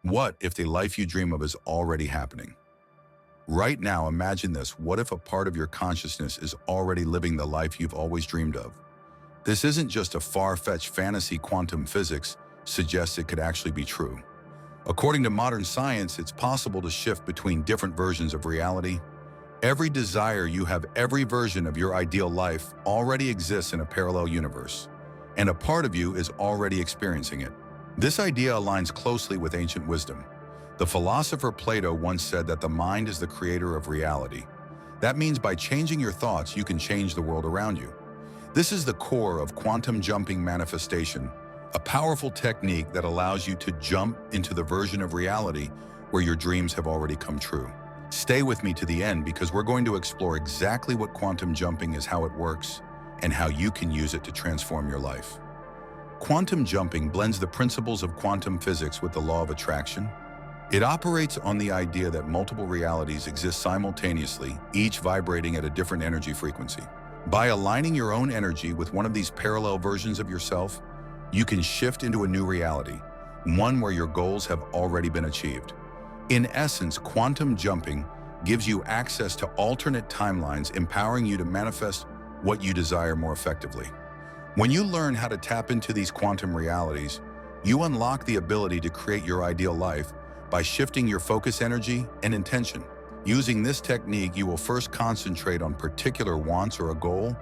What if the life you dream of is already happening? Right now, imagine this. What if a part of your consciousness is already living the life you've always dreamed of? This isn't just a far-fetched fantasy. Quantum physics suggests it could actually be true. According to modern science, it's possible to shift between different versions of reality. Every desire you have, every version of your ideal life already exists in a parallel universe, and a part of you is already experiencing it. This idea aligns closely with ancient wisdom. The philosopher Plato once said that the mind is the creator of reality. That means by changing your thoughts, you can change the world around you. This is the core of quantum jumping manifestation, a powerful technique that allows you to jump into the version of reality where your dreams have already come true. Stay with me to the end because we're going to explore exactly what quantum jumping is, how it works, and how you can use it to transform your life. Quantum jumping blends the principles of quantum physics with the law of attraction. It operates on the idea that multiple realities exist simultaneously, each vibrating at a different energy frequency. By aligning your own energy with one of these parallel versions of yourself, you can shift into a new reality, one where your goals have already been achieved. In essence, quantum jumping gives you access to alternate timelines, empowering you to manifest what you desire more effectively. When you learn how to tap into these quantum realities, you unlock the ability to create your ideal life by shifting your focus, energy, and intention. Using this technique, you will first concentrate on particular wants or a goal,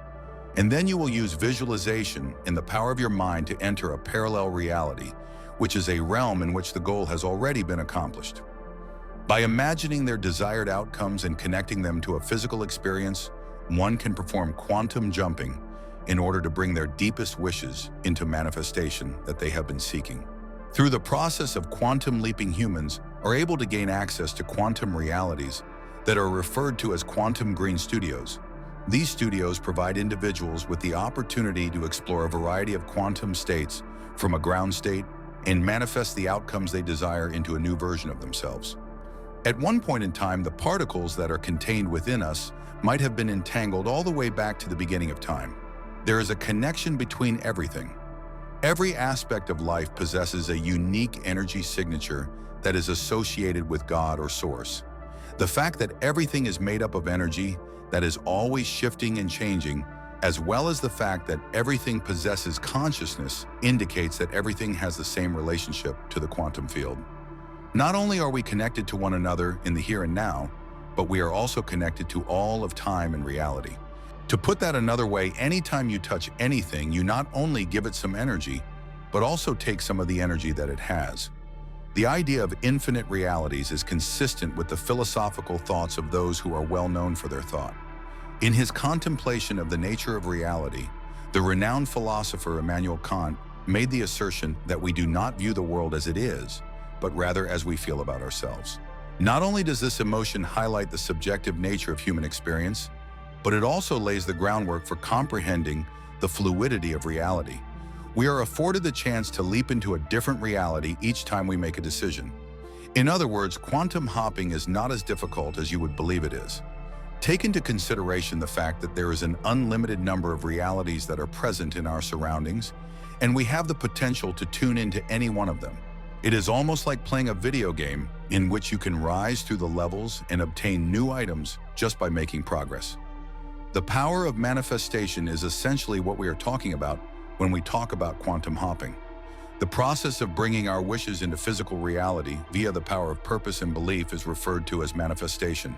and then you will use visualization and the power of your mind to enter a parallel reality, which is a realm in which the goal has already been accomplished. By imagining their desired outcomes and connecting them to a physical experience, one can perform quantum jumping in order to bring their deepest wishes into manifestation that they have been seeking. Through the process of quantum leaping, humans are able to gain access to quantum realities that are referred to as quantum green studios. These studios provide individuals with the opportunity to explore a variety of quantum states from a ground state and manifest the outcomes they desire into a new version of themselves. At one point in time, the particles that are contained within us might have been entangled all the way back to the beginning of time. There is a connection between everything. Every aspect of life possesses a unique energy signature that is associated with God or Source. The fact that everything is made up of energy that is always shifting and changing, as well as the fact that everything possesses consciousness, indicates that everything has the same relationship to the quantum field. Not only are we connected to one another in the here and now, but we are also connected to all of time and reality. To put that another way, anytime you touch anything, you not only give it some energy, but also take some of the energy that it has. The idea of infinite realities is consistent with the philosophical thoughts of those who are well known for their thought. In his contemplation of the nature of reality, the renowned philosopher Immanuel Kant made the assertion that we do not view the world as it is, but rather as we feel about ourselves. Not only does this emotion highlight the subjective nature of human experience, but it also lays the groundwork for comprehending the fluidity of reality. We are afforded the chance to leap into a different reality each time we make a decision. In other words, quantum hopping is not as difficult as you would believe it is. Take into consideration the fact that there is an unlimited number of realities that are present in our surroundings, and we have the potential to tune into any one of them. It is almost like playing a video game in which you can rise through the levels and obtain new items just by making progress. The power of manifestation is essentially what we are talking about when we talk about quantum hopping. The process of bringing our wishes into physical reality via the power of purpose and belief is referred to as manifestation.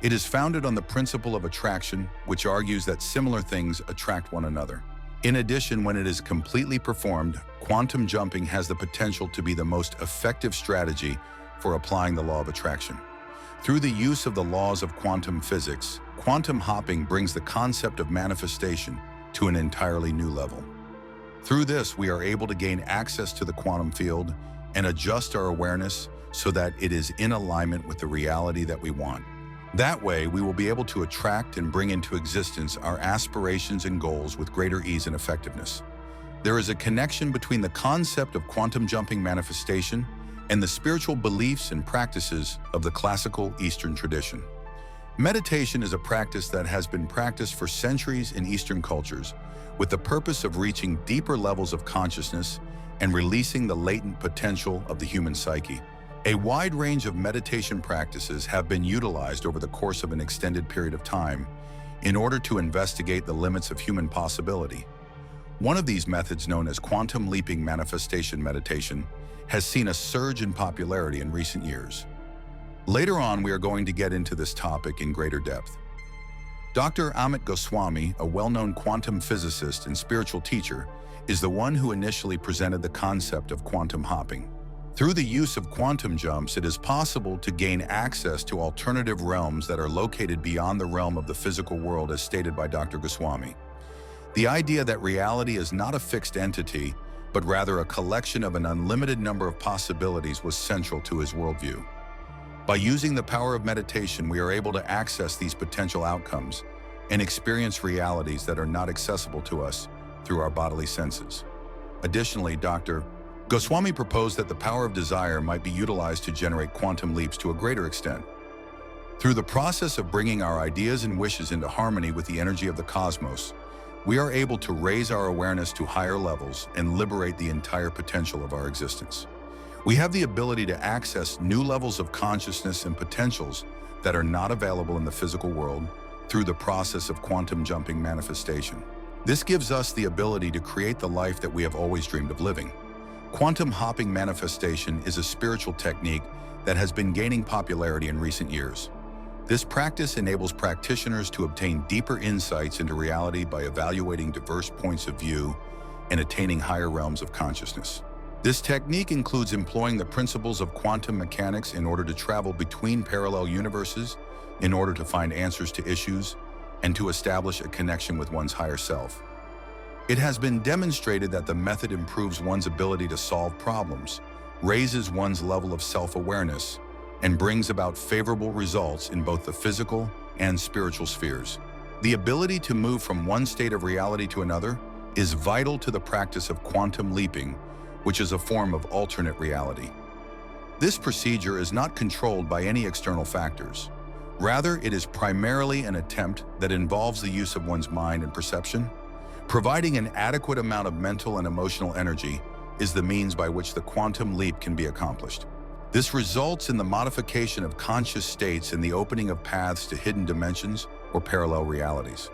It is founded on the principle of attraction, which argues that similar things attract one another. In addition, when it is completely performed, quantum jumping has the potential to be the most effective strategy for applying the law of attraction. Through the use of the laws of quantum physics, quantum hopping brings the concept of manifestation to an entirely new level. Through this, we are able to gain access to the quantum field and adjust our awareness so that it is in alignment with the reality that we want. That way, we will be able to attract and bring into existence our aspirations and goals with greater ease and effectiveness. There is a connection between the concept of quantum jumping manifestation and the spiritual beliefs and practices of the classical Eastern tradition. Meditation is a practice that has been practiced for centuries in Eastern cultures with the purpose of reaching deeper levels of consciousness and releasing the latent potential of the human psyche. A wide range of meditation practices have been utilized over the course of an extended period of time in order to investigate the limits of human possibility. One of these methods, known as quantum leaping manifestation meditation, has seen a surge in popularity in recent years. Later on, we are going to get into this topic in greater depth. Dr. Amit Goswami, a well-known quantum physicist and spiritual teacher, is the one who initially presented the concept of quantum hopping. Through the use of quantum jumps, it is possible to gain access to alternative realms that are located beyond the realm of the physical world, as stated by Dr. Goswami. The idea that reality is not a fixed entity, but rather a collection of an unlimited number of possibilities was central to his worldview. By using the power of meditation, we are able to access these potential outcomes and experience realities that are not accessible to us through our bodily senses. Additionally, Dr. Goswami proposed that the power of desire might be utilized to generate quantum leaps to a greater extent. Through the process of bringing our ideas and wishes into harmony with the energy of the cosmos, we are able to raise our awareness to higher levels and liberate the entire potential of our existence. We have the ability to access new levels of consciousness and potentials that are not available in the physical world through the process of quantum jumping manifestation. This gives us the ability to create the life that we have always dreamed of living. Quantum hopping manifestation is a spiritual technique that has been gaining popularity in recent years. This practice enables practitioners to obtain deeper insights into reality by evaluating diverse points of view and attaining higher realms of consciousness. This technique includes employing the principles of quantum mechanics in order to travel between parallel universes, in order to find answers to issues, and to establish a connection with one's higher self. It has been demonstrated that the method improves one's ability to solve problems, raises one's level of self-awareness, and brings about favorable results in both the physical and spiritual spheres. The ability to move from one state of reality to another is vital to the practice of quantum leaping, which is a form of alternate reality. This procedure is not controlled by any external factors. Rather, it is primarily an attempt that involves the use of one's mind and perception. Providing an adequate amount of mental and emotional energy is the means by which the quantum leap can be accomplished. This results in the modification of conscious states and the opening of paths to hidden dimensions or parallel realities.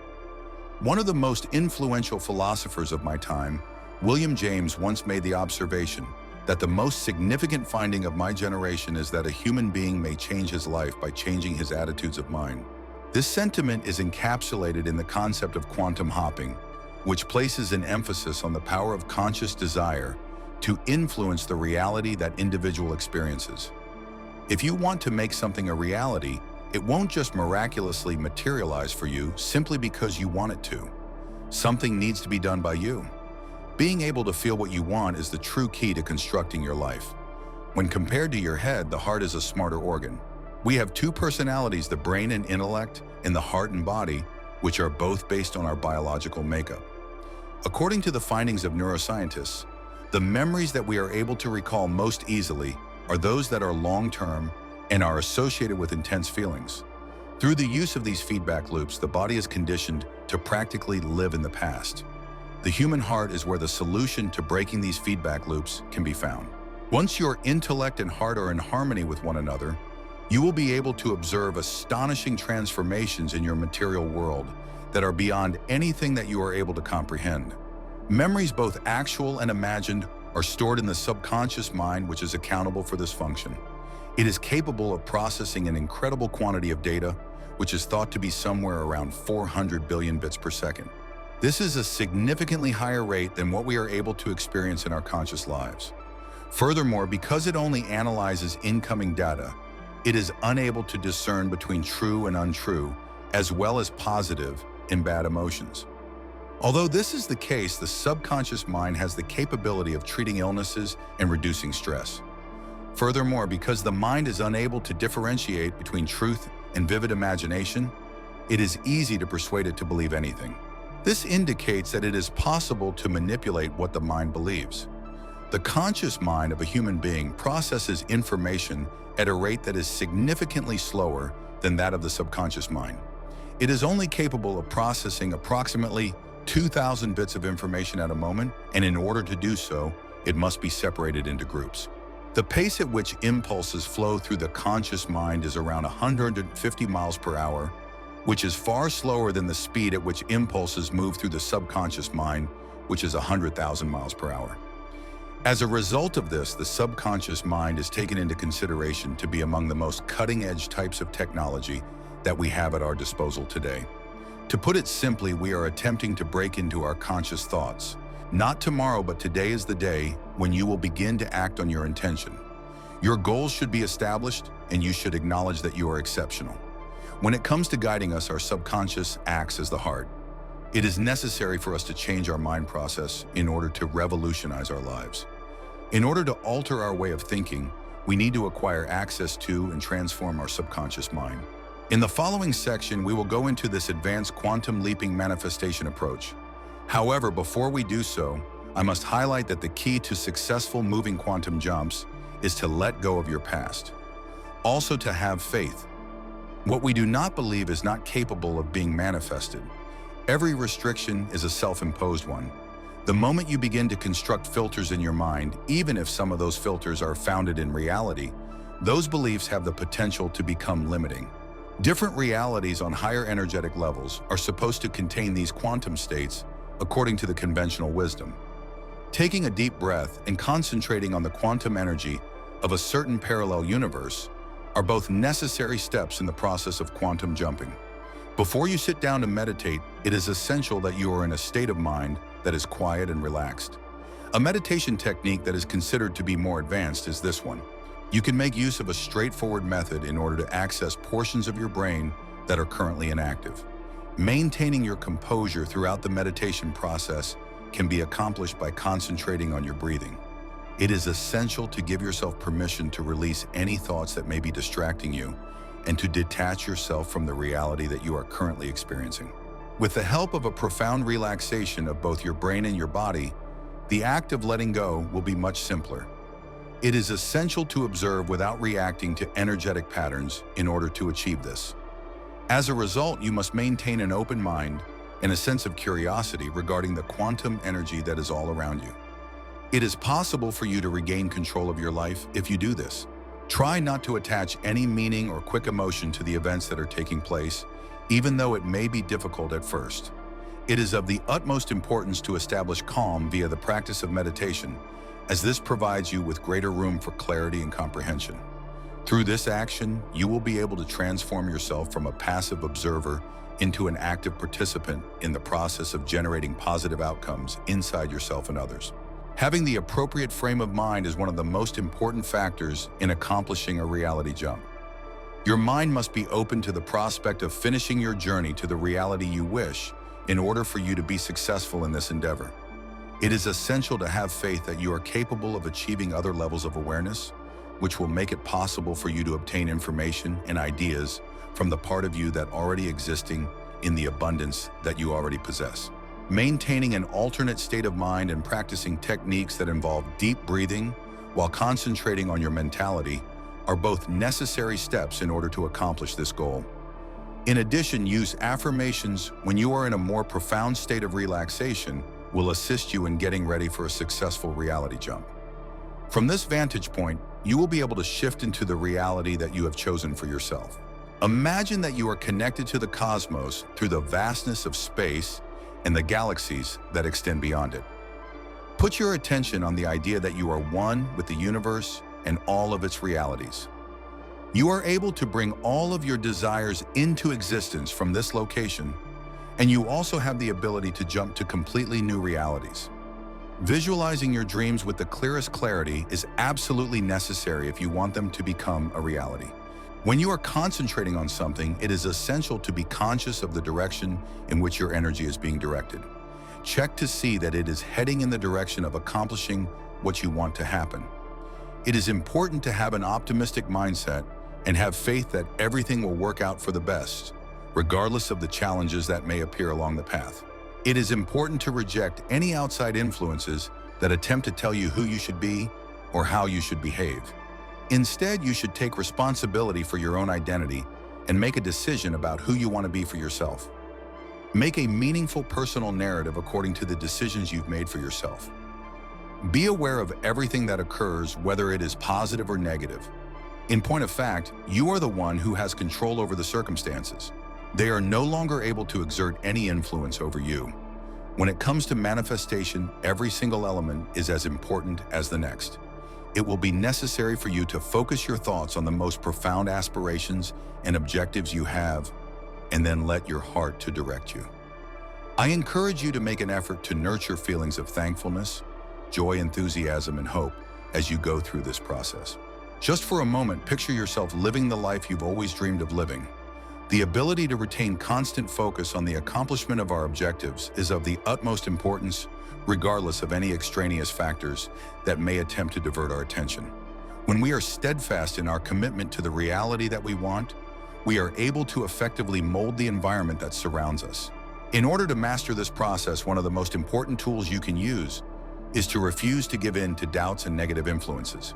One of the most influential philosophers of my time, William James, once made the observation that the most significant finding of my generation is that a human being may change his life by changing his attitudes of mind. This sentiment is encapsulated in the concept of quantum hopping, which places an emphasis on the power of conscious desire to influence the reality that individual experiences. If you want to make something a reality, it won't just miraculously materialize for you simply because you want it to. Something needs to be done by you. Being able to feel what you want is the true key to constructing your life. When compared to your head, the heart is a smarter organ. We have two personalities, the brain and intellect, and the heart and body, which are both based on our biological makeup. According to the findings of neuroscientists, the memories that we are able to recall most easily are those that are long-term and are associated with intense feelings. Through the use of these feedback loops, the body is conditioned to practically live in the past. The human heart is where the solution to breaking these feedback loops can be found. Once your intellect and heart are in harmony with one another, you will be able to observe astonishing transformations in your material world that are beyond anything that you are able to comprehend. Memories, both actual and imagined, are stored in the subconscious mind, which is accountable for this function. It is capable of processing an incredible quantity of data, which is thought to be somewhere around 400 billion bits per second. This is a significantly higher rate than what we are able to experience in our conscious lives. Furthermore, because it only analyzes incoming data, it is unable to discern between true and untrue, as well as positive and bad emotions. Although this is the case, the subconscious mind has the capability of treating illnesses and reducing stress. Furthermore, because the mind is unable to differentiate between truth and vivid imagination, it is easy to persuade it to believe anything. This indicates that it is possible to manipulate what the mind believes. The conscious mind of a human being processes information at a rate that is significantly slower than that of the subconscious mind. It is only capable of processing approximately 2,000 bits of information at a moment, and in order to do so, it must be separated into groups. The pace at which impulses flow through the conscious mind is around 150 miles per hour, which is far slower than the speed at which impulses move through the subconscious mind, which is 100,000 miles per hour. As a result of this, the subconscious mind is taken into consideration to be among the most cutting-edge types of technology that we have at our disposal today. To put it simply, we are attempting to break into our conscious thoughts. Not tomorrow, but today is the day when you will begin to act on your intention. Your goals should be established, and you should acknowledge that you are exceptional. When it comes to guiding us, our subconscious acts as the heart. It is necessary for us to change our mind process in order to revolutionize our lives. In order to alter our way of thinking, we need to acquire access to and transform our subconscious mind. In the following section, we will go into this advanced quantum leaping manifestation approach. However, before we do so, I must highlight that the key to successful moving quantum jumps is to let go of your past. Also to have faith. What we do not believe is not capable of being manifested. Every restriction is a self-imposed one. The moment you begin to construct filters in your mind, even if some of those filters are founded in reality, those beliefs have the potential to become limiting. Different realities on higher energetic levels are supposed to contain these quantum states according to the conventional wisdom. Taking a deep breath and concentrating on the quantum energy of a certain parallel universe are both necessary steps in the process of quantum jumping. Before you sit down to meditate, it is essential that you are in a state of mind that is quiet and relaxed. A meditation technique that is considered to be more advanced is this one. You can make use of a straightforward method in order to access portions of your brain that are currently inactive. Maintaining your composure throughout the meditation process can be accomplished by concentrating on your breathing. It is essential to give yourself permission to release any thoughts that may be distracting you and to detach yourself from the reality that you are currently experiencing. With the help of a profound relaxation of both your brain and your body, the act of letting go will be much simpler. It is essential to observe without reacting to energetic patterns in order to achieve this. As a result, you must maintain an open mind and a sense of curiosity regarding the quantum energy that is all around you. It is possible for you to regain control of your life if you do this. Try not to attach any meaning or quick emotion to the events that are taking place, even though it may be difficult at first. It is of the utmost importance to establish calm via the practice of meditation, as this provides you with greater room for clarity and comprehension. Through this action, you will be able to transform yourself from a passive observer into an active participant in the process of generating positive outcomes inside yourself and others. Having the appropriate frame of mind is one of the most important factors in accomplishing a reality jump. Your mind must be open to the prospect of finishing your journey to the reality you wish in order for you to be successful in this endeavor. It is essential to have faith that you are capable of achieving other levels of awareness, which will make it possible for you to obtain information and ideas from the part of you that already existing in the abundance that you already possess. Maintaining an alternate state of mind and practicing techniques that involve deep breathing while concentrating on your mentality are both necessary steps in order to accomplish this goal. In addition, use affirmations when you are in a more profound state of relaxation will assist you in getting ready for a successful reality jump. From this vantage point, you will be able to shift into the reality that you have chosen for yourself. Imagine that you are connected to the cosmos through the vastness of space and the galaxies that extend beyond it. Put your attention on the idea that you are one with the universe and all of its realities. You are able to bring all of your desires into existence from this location, and you also have the ability to jump to completely new realities. Visualizing your dreams with the clearest clarity is absolutely necessary if you want them to become a reality. When you are concentrating on something, it is essential to be conscious of the direction in which your energy is being directed. Check to see that it is heading in the direction of accomplishing what you want to happen. It is important to have an optimistic mindset and have faith that everything will work out for the best, regardless of the challenges that may appear along the path. It is important to reject any outside influences that attempt to tell you who you should be or how you should behave. Instead, you should take responsibility for your own identity and make a decision about who you want to be for yourself. Make a meaningful personal narrative according to the decisions you've made for yourself. Be aware of everything that occurs, whether it is positive or negative. In point of fact, you are the one who has control over the circumstances. They are no longer able to exert any influence over you. When it comes to manifestation, every single element is as important as the next. It will be necessary for you to focus your thoughts on the most profound aspirations and objectives you have, and then let your heart to direct you. I encourage you to make an effort to nurture feelings of thankfulness, joy, enthusiasm, and hope as you go through this process. Just for a moment, picture yourself living the life you've always dreamed of living. The ability to retain constant focus on the accomplishment of our objectives is of the utmost importance, regardless of any extraneous factors that may attempt to divert our attention. When we are steadfast in our commitment to the reality that we want, we are able to effectively mold the environment that surrounds us. In order to master this process, one of the most important tools you can use is to refuse to give in to doubts and negative influences.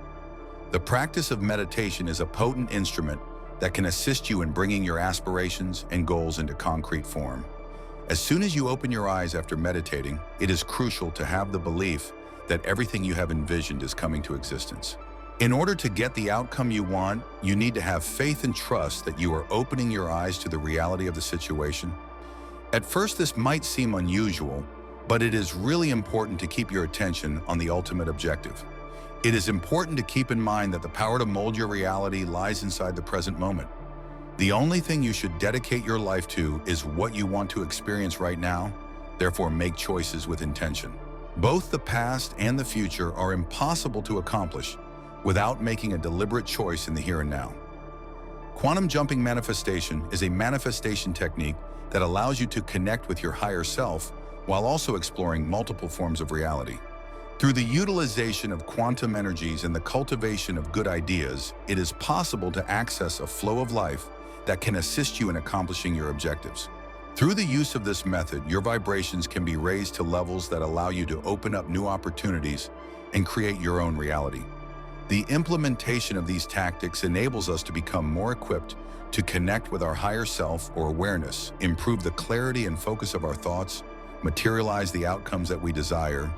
The practice of meditation is a potent instrument that can assist you in bringing your aspirations and goals into concrete form. As soon as you open your eyes after meditating, it is crucial to have the belief that everything you have envisioned is coming to existence. In order to get the outcome you want, you need to have faith and trust that you are opening your eyes to the reality of the situation. At first, this might seem unusual, but it is really important to keep your attention on the ultimate objective. It is important to keep in mind that the power to mold your reality lies inside the present moment. The only thing you should dedicate your life to is what you want to experience right now, therefore make choices with intention. Both the past and the future are impossible to accomplish without making a deliberate choice in the here and now. Quantum jumping manifestation is a manifestation technique that allows you to connect with your higher self while also exploring multiple forms of reality. Through the utilization of quantum energies and the cultivation of good ideas, it is possible to access a flow of life that can assist you in accomplishing your objectives. Through the use of this method, your vibrations can be raised to levels that allow you to open up new opportunities and create your own reality. The implementation of these tactics enables us to become more equipped to connect with our higher self or awareness, improve the clarity and focus of our thoughts, materialize the outcomes that we desire,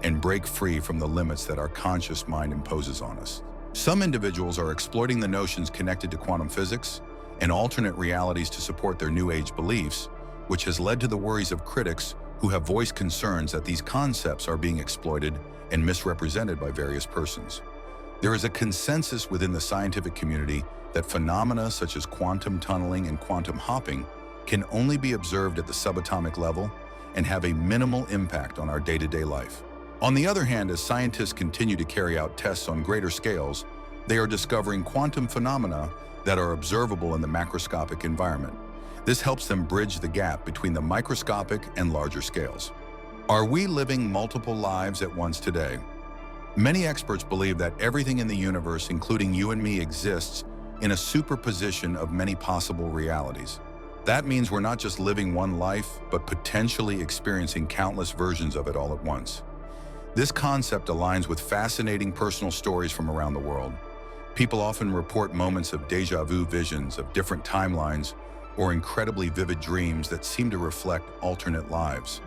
and break free from the limits that our conscious mind imposes on us. Some individuals are exploiting the notions connected to quantum physics and alternate realities to support their New Age beliefs, which has led to the worries of critics who have voiced concerns that these concepts are being exploited and misrepresented by various persons. There is a consensus within the scientific community that phenomena such as quantum tunneling and quantum hopping can only be observed at the subatomic level and have a minimal impact on our day-to-day life. On the other hand, as scientists continue to carry out tests on greater scales, they are discovering quantum phenomena that are observable in the macroscopic environment. This helps them bridge the gap between the microscopic and larger scales. Are we living multiple lives at once today? Many experts believe that everything in the universe, including you and me, exists in a superposition of many possible realities. That means we're not just living one life, but potentially experiencing countless versions of it all at once. This concept aligns with fascinating personal stories from around the world. People often report moments of déjà vu visions of different timelines or incredibly vivid dreams that seem to reflect alternate lives.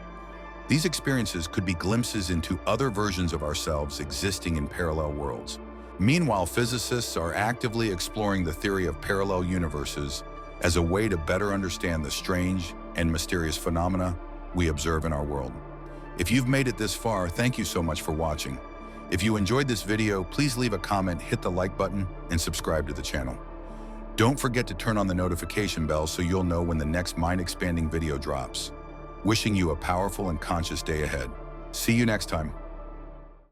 These experiences could be glimpses into other versions of ourselves existing in parallel worlds. Meanwhile, physicists are actively exploring the theory of parallel universes as a way to better understand the strange and mysterious phenomena we observe in our world. If you've made it this far, thank you so much for watching. If you enjoyed this video, please leave a comment, hit the like button, and subscribe to the channel. Don't forget to turn on the notification bell so you'll know when the next mind-expanding video drops. Wishing you a powerful and conscious day ahead. See you next time.